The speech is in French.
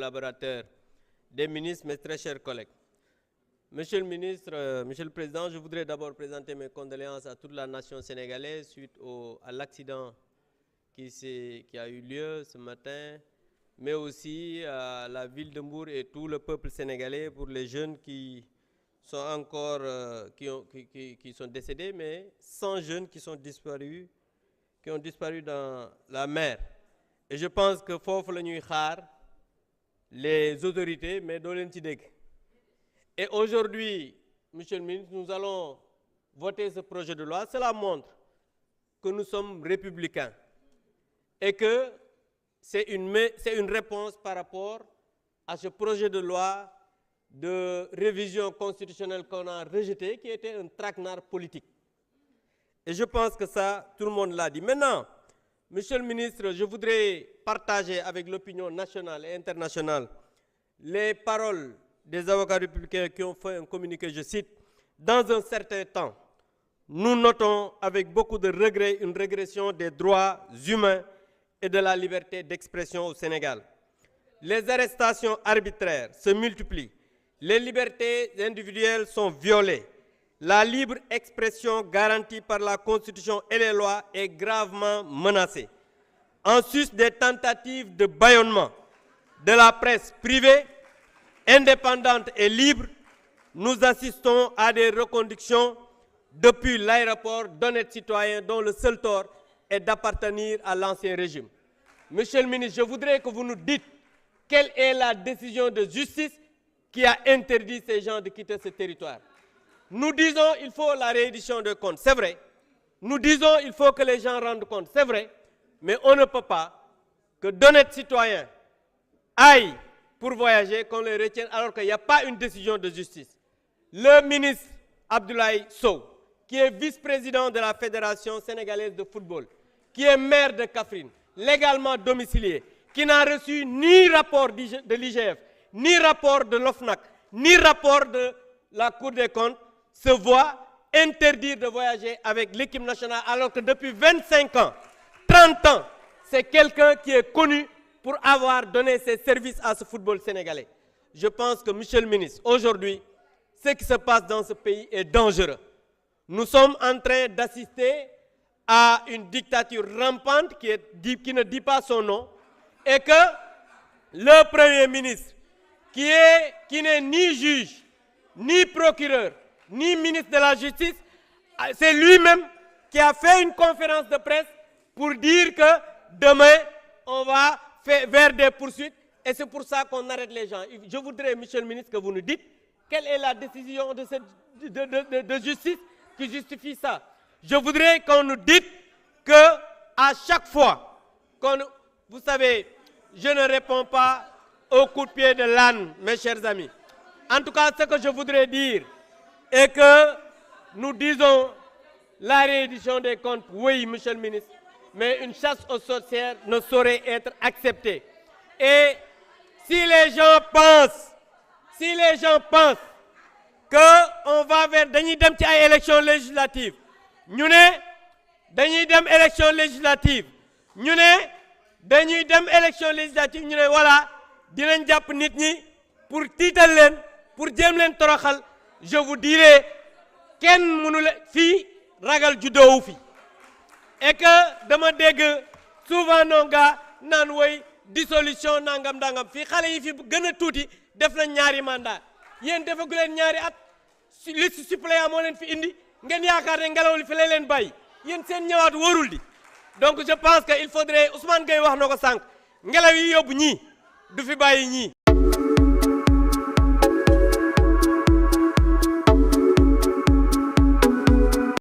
collaborateurs, des ministres, mes très chers collègues. Monsieur le ministre, Monsieur le Président, je voudrais d'abord présenter mes condoléances à toute la nation sénégalaise suite à l'accident qui a eu lieu ce matin, mais aussi à la ville de Mbour et tout le peuple sénégalais pour les jeunes qui sont encore qui sont décédés, mais 100 jeunes qui ont disparu dans la mer. Et je pense que foofu la ñuy xaar les autorités, mais doo leen ci dégg. Et aujourd'hui, Monsieur le ministre, nous allons voter ce projet de loi. Cela montre que nous sommes républicains et que c'est une réponse par rapport à ce projet de loi de révision constitutionnelle qu'on a rejeté, qui était un traquenard politique. Et je pense que ça, tout le monde l'a dit. Maintenant, Monsieur le ministre, je voudrais partager avec l'opinion nationale et internationale les paroles des avocats républicains qui ont fait un communiqué, je cite, « Dans un certain temps, nous notons avec beaucoup de regret une régression des droits humains et de la liberté d'expression au Sénégal. Les arrestations arbitraires se multiplient, les libertés individuelles sont violées, la libre expression garantie par la Constitution et les lois est gravement menacée. En sus des tentatives de bâillonnement de la presse privée, indépendante et libre, nous assistons à des reconductions depuis l'aéroport d'honnêtes citoyens dont le seul tort est d'appartenir à l'ancien régime. Monsieur le ministre, je voudrais que vous nous dites quelle est la décision de justice qui a interdit ces gens de quitter ce territoire. Nous disons qu'il faut la réédition de comptes, c'est vrai. Nous disons qu'il faut que les gens rendent compte, c'est vrai. Mais on ne peut pas que d'honnêtes citoyens aillent pour voyager, qu'on les retienne alors qu'il n'y a pas une décision de justice. Le ministre Abdoulaye Sow, qui est vice-président de la Fédération sénégalaise de football, qui est maire de Kaffrine, légalement domicilié, qui n'a reçu ni rapport de l'IGF, ni rapport de l'OFNAC, ni rapport de la Cour des comptes, se voit interdire de voyager avec l'équipe nationale alors que depuis 25 ans, 30 ans, c'est quelqu'un qui est connu pour avoir donné ses services à ce football sénégalais. Je pense que, Monsieur le ministre, aujourd'hui, ce qui se passe dans ce pays est dangereux. Nous sommes en train d'assister à une dictature rampante qui ne dit pas son nom et que le Premier ministre, qui n'est ni juge, ni procureur, ni ministre de la Justice, c'est lui-même qui a fait une conférence de presse pour dire que demain, on va vers des poursuites et c'est pour ça qu'on arrête les gens. Je voudrais, Monsieur le ministre, que vous nous dites quelle est la décision de justice qui justifie ça. Je voudrais qu'on nous dise que à chaque fois, vous savez, je ne réponds pas au coup de pied de l'âne, mes chers amis. En tout cas, ce que je voudrais dire est que nous disons la réédition des comptes, oui, Monsieur le ministre, mais une chasse aux sorcières ne saurait être acceptée. Et si les gens pensent qu'on va vers dañuy dem ci ay élections législatives, ñu ne dañuy dem élections législatives, ñu ne dañuy dem élections législatives, ñu ne voilà dinañ jàpp nit ñi pour tiital leen, pour jéem leen toroxal. Je vous dirai kenn mënu la fii ragal juddoowu fi. Et que dama dégg souvent nonga naan woy dissolution nangam fii xale yi fi gën a tuuti def na ñaari mandat yéen defagu leen ñaari at liste suppléant moo leen fi indi ngeen yaakaar ne ngelaw li fi lay leen bàyyi yéen seen ñëwaat wóorul di. Donc je pense que il faudrait Ousmane Gueye wax na ko sànq ngelaw yi yóbbu ñii du fi bàyyi ñii.